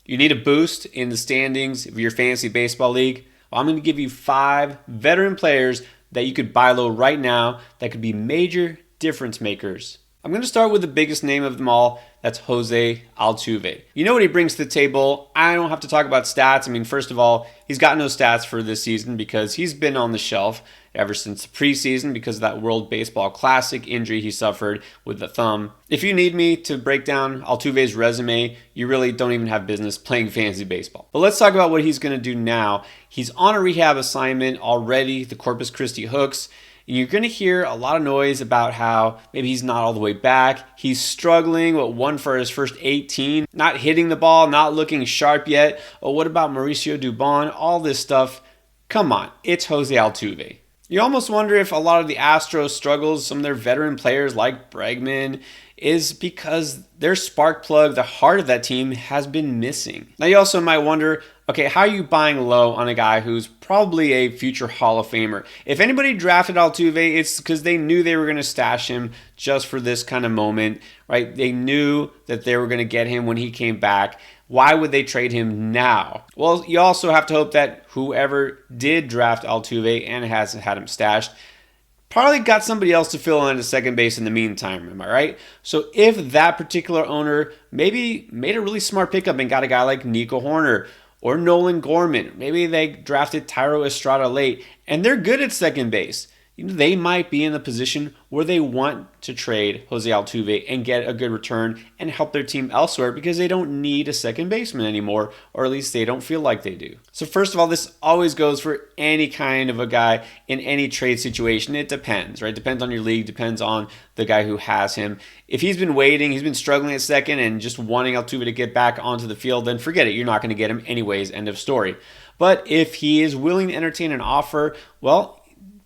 You need a boost in the standings of your fantasy baseball league? Well, I'm going to give you 5 veteran players that you could buy low right now that could be major difference makers. I'm going to start with the biggest name of them all. That's Jose Altuve. You know what he brings to the table. I don't have to talk about stats. I mean, first of all, he's got no stats for this season because he's been on the shelf ever since the preseason because of that World Baseball Classic injury he suffered with the thumb. If you need me to break down Altuve's resume, you really don't even have business playing fantasy baseball. But let's talk about what he's going to do now. He's on a rehab assignment already, the Corpus Christi Hooks. You're going to hear a lot of noise about how maybe he's not all the way back. He's struggling with one for his first 18, not hitting the ball, not looking sharp yet. Oh, what about Mauricio Dubon? All this stuff. Come on, it's Jose Altuve. You almost wonder if a lot of the Astros struggles, some of their veteran players like Bregman, is because their spark plug, the heart of that team, has been missing. Now you also might wonder, okay, how are you buying low on a guy who's probably a future Hall of Famer? If anybody drafted Altuve, it's because they knew they were going to stash him just for this kind of moment, right? They knew that they were going to get him when he came back. Why would they trade him now? Well, you also have to hope that whoever did draft Altuve and has had him stashed probably got somebody else to fill in at second base in the meantime, am I right? So if that particular owner maybe made a really smart pickup and got a guy like Nico Horner or Nolan Gorman, maybe they drafted Thairo Estrada late and they're good at second base, they might be in the position where they want to trade Jose Altuve and get a good return and help their team elsewhere because they don't need a second baseman anymore, or at least they don't feel like they do. So first of all, this always goes for any kind of a guy in any trade situation. It depends, right? Depends on your league, depends on the guy who has him. If he's been waiting, he's been struggling at second and just wanting Altuve to get back onto the field, then forget it. You're not going to get him anyways, end of story. But if he is willing to entertain an offer, well,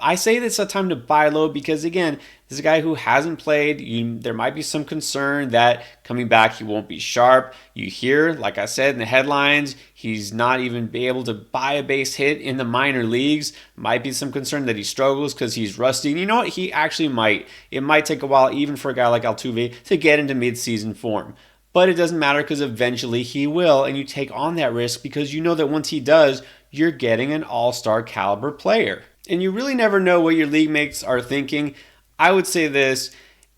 I say it's a time to buy low because, again, this is a guy who hasn't played. There might be some concern that coming back he won't be sharp. You hear, like I said in the headlines, he's not even be able to buy a base hit in the minor leagues. Might be some concern that he struggles because he's rusty. And you know what? He actually might. It might take a while, even for a guy like Altuve, to get into midseason form. But it doesn't matter because eventually he will, and you take on that risk because you know that once he does, you're getting an all-star caliber player. And you really never know what your league mates are thinking. I would say this,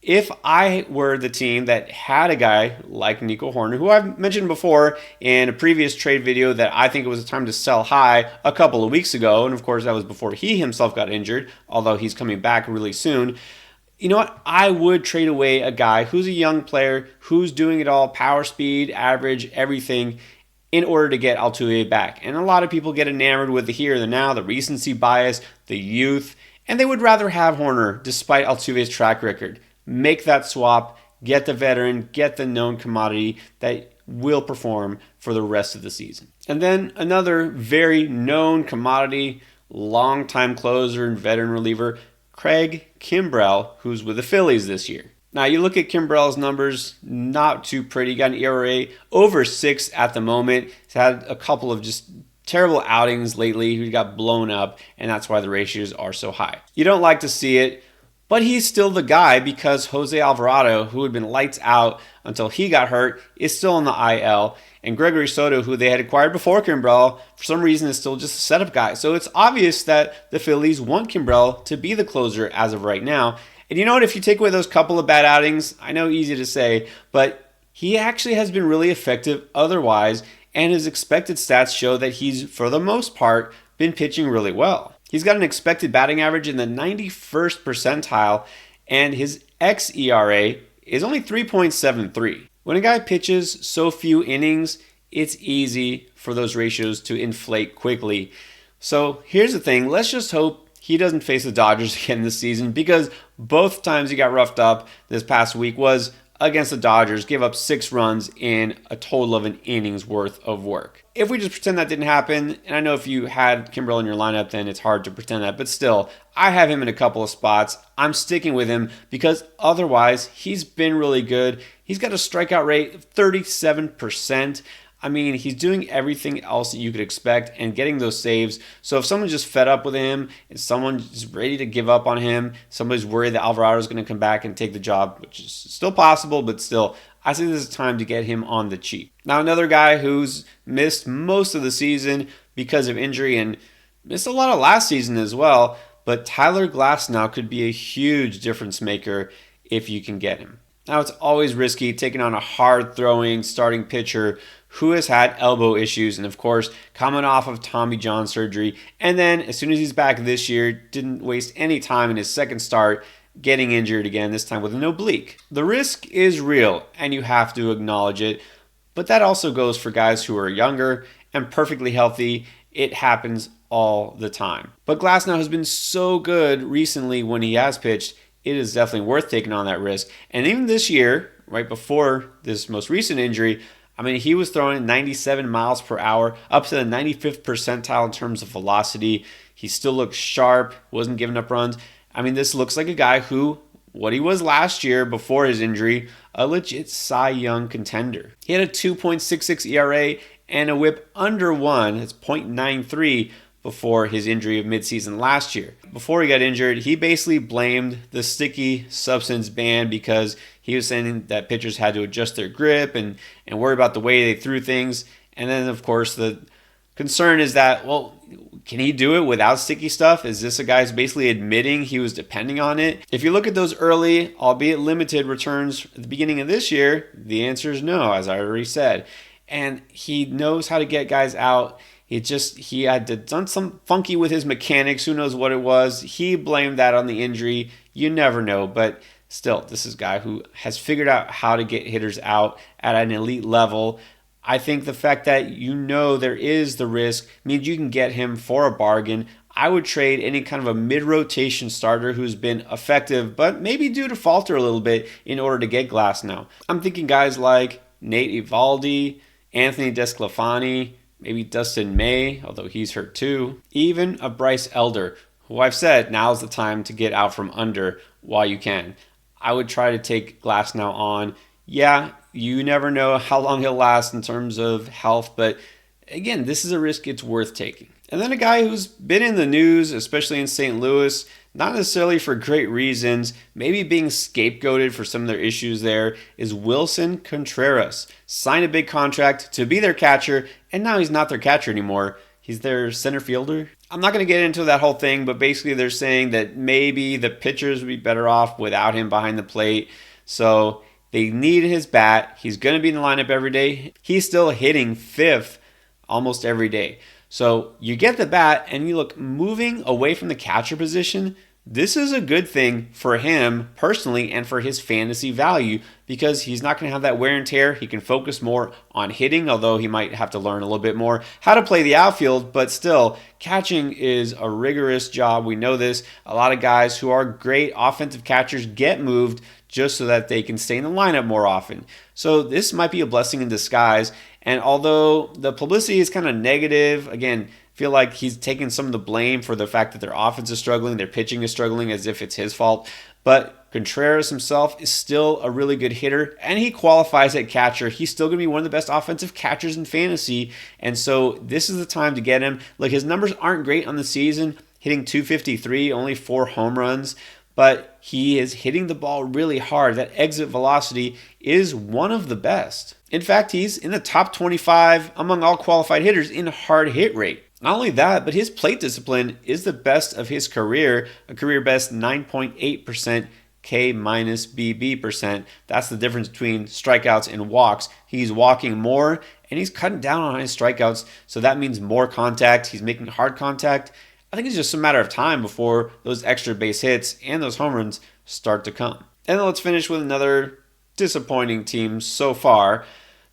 if I were the team that had a guy like Nico Horner, who I've mentioned before in a previous trade video that I think it was time to sell high a couple of weeks ago, and of course that was before he himself got injured, although he's coming back really soon. You know what? I would trade away a guy who's a young player, who's doing it all, power, speed, average, everything, in order to get Altuve back. And a lot of people get enamored with the here and the now, the recency bias, the youth, and they would rather have Horner despite Altuve's track record. Make that swap, get the veteran, get the known commodity that will perform for the rest of the season. And then another very known commodity, longtime closer and veteran reliever, Craig Kimbrell, who's with the Phillies this year. Now, you look at Kimbrell's numbers, not too pretty. Got an ERA over 6 at the moment. He's had a couple of just terrible outings lately. He got blown up, and that's why the ratios are so high. You don't like to see it, but he's still the guy because Jose Alvarado, who had been lights out until he got hurt, is still on the IL. And Gregory Soto, who they had acquired before Kimbrell, for some reason is still just a setup guy. So it's obvious that the Phillies want Kimbrell to be the closer as of right now. And you know what? If you take away those couple of bad outings, I know easy to say, but he actually has been really effective otherwise, and his expected stats show that he's, for the most part, been pitching really well. He's got an expected batting average in the 91st percentile, and his xERA is only 3.73. When a guy pitches so few innings, it's easy for those ratios to inflate quickly. So here's the thing, let's just hope he doesn't face the Dodgers again this season, because both times he got roughed up this past week was against the Dodgers, gave up 6 runs in a total of an inning's worth of work. If we just pretend that didn't happen, and I know if you had Kimbrell in your lineup, then it's hard to pretend that, but still, I have him in a couple of spots. I'm sticking with him because otherwise, he's been really good. He's got a strikeout rate of 37%. I mean, he's doing everything else that you could expect and getting those saves. So if someone's just fed up with him, if someone's ready to give up on him, somebody's worried that Alvarado's going to come back and take the job, which is still possible, but still, I think this is time to get him on the cheap. Now, another guy who's missed most of the season because of injury and missed a lot of last season as well, but Tyler Glasnow could be a huge difference maker if you can get him. Now, it's always risky taking on a hard-throwing starting pitcher who has had elbow issues and, of course, coming off of Tommy John surgery. And then, as soon as he's back this year, didn't waste any time in his second start getting injured again, this time with an oblique. The risk is real, and you have to acknowledge it. But that also goes for guys who are younger and perfectly healthy. It happens all the time. But Glasnow has been so good recently when he has pitched, it is definitely worth taking on that risk. And even this year, right before this most recent injury, I mean, he was throwing 97 miles per hour, up to the 95th percentile in terms of velocity. He still looks sharp, wasn't giving up runs. I mean, this looks like a guy who, what he was last year before his injury, a legit Cy Young contender. He had a 2.66 ERA and a whip under 1, it's .93, before his injury of midseason last year. Before he got injured, he basically blamed the sticky substance ban because he was saying that pitchers had to adjust their grip and worry about the way they threw things. And then, of course, the concern is that, well, can he do it without sticky stuff? Is this a guy who's basically admitting he was depending on it? If you look at those early, albeit limited returns at the beginning of this year, the answer is no, as I already said. And he knows how to get guys out. He had done some funky with his mechanics. Who knows what it was? He blamed that on the injury. You never know. But still, this is a guy who has figured out how to get hitters out at an elite level. I think the fact that you know there is the risk means you can get him for a bargain. I would trade any kind of a mid-rotation starter who's been effective, but maybe due to falter a little bit in order to get Glasnow. I'm thinking guys like Nate Eovaldi, Anthony Desclafani, maybe Dustin May, although he's hurt too. Even a Bryce Elder, who I've said now's the time to get out from under while you can. I would try to take Glasnow on. Yeah, you never know how long he'll last in terms of health, but again, this is a risk it's worth taking. And then a guy who's been in the news, especially in St. Louis, not necessarily for great reasons, maybe being scapegoated for some of their issues there, is Wilson Contreras. Signed a big contract to be their catcher, and now he's not their catcher anymore. He's their center fielder. I'm not going to get into that whole thing, but basically they're saying that maybe the pitchers would be better off without him behind the plate. So they need his bat. He's going to be in the lineup every day. He's still hitting fifth almost every day. So you get the bat and you look moving away from the catcher position. This is a good thing for him personally and for his fantasy value because he's not going to have that wear and tear. He can focus more on hitting, although he might have to learn a little bit more how to play the outfield. But still, catching is a rigorous job. We know this. A lot of guys who are great offensive catchers get moved just so that they can stay in the lineup more often. So this might be a blessing in disguise. And although the publicity is kind of negative, again, feel like he's taking some of the blame for the fact that their offense is struggling, their pitching is struggling as if it's his fault. But Contreras himself is still a really good hitter, and he qualifies at catcher. He's still going to be one of the best offensive catchers in fantasy, and so this is the time to get him. Look, his numbers aren't great on the season, hitting .253, only 4 home runs, but he is hitting the ball really hard. That exit velocity is one of the best. In fact, he's in the top 25 among all qualified hitters in hard hit rate. Not only that, but his plate discipline is the best of his career, a career best 9.8% K minus BB percent. That's the difference between strikeouts and walks. He's walking more and he's cutting down on his strikeouts, so that means more contact. He's making hard contact. I think it's just a matter of time before those extra base hits and those home runs start to come. And then let's finish with another disappointing team so far,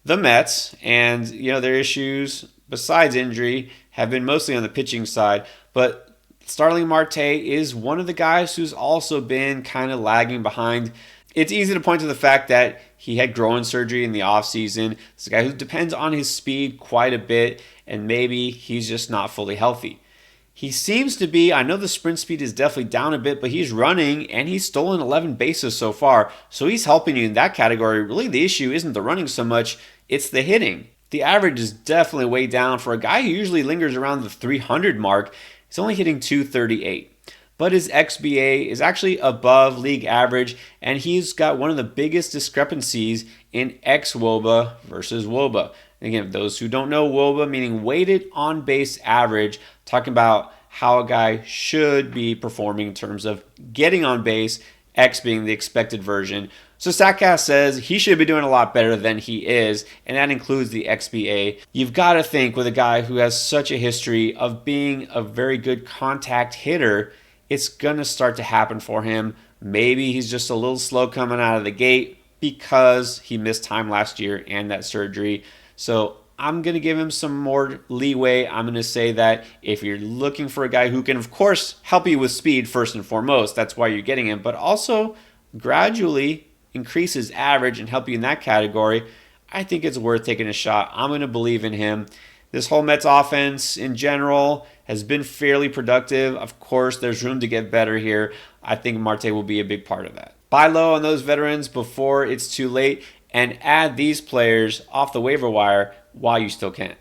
the Mets. And, their issues, besides injury, have been mostly on the pitching side. But Starling Marte is one of the guys who's also been kind of lagging behind. It's easy to point to the fact that he had groin surgery in the offseason. It's a guy who depends on his speed quite a bit, and maybe he's just not fully healthy. He seems to be, I know the sprint speed is definitely down a bit, but he's running and he's stolen 11 bases so far. So he's helping you in that category. Really, the issue isn't the running so much, it's the hitting. The average is definitely way down for a guy who usually lingers around the 300 mark. He's only hitting 238. But his XBA is actually above league average, and he's got one of the biggest discrepancies in xWOBA versus WOBA. And again, those who don't know WOBA, meaning weighted on base average, talking about how a guy should be performing in terms of getting on base, X being the expected version. So StatCast says he should be doing a lot better than he is, and that includes the XBA. You've got to think with a guy who has such a history of being a very good contact hitter, it's going to start to happen for him. Maybe he's just a little slow coming out of the gate because he missed time last year and that surgery. So I'm going to give him some more leeway. I'm going to say that if you're looking for a guy who can, of course, help you with speed first and foremost, that's why you're getting him, but also gradually increase his average and help you in that category, I think it's worth taking a shot. I'm going to believe in him. This whole Mets offense in general has been fairly productive. Of course, there's room to get better here. I think Marte will be a big part of that. Buy low on those veterans before it's too late and add these players off the waiver wire while you still can.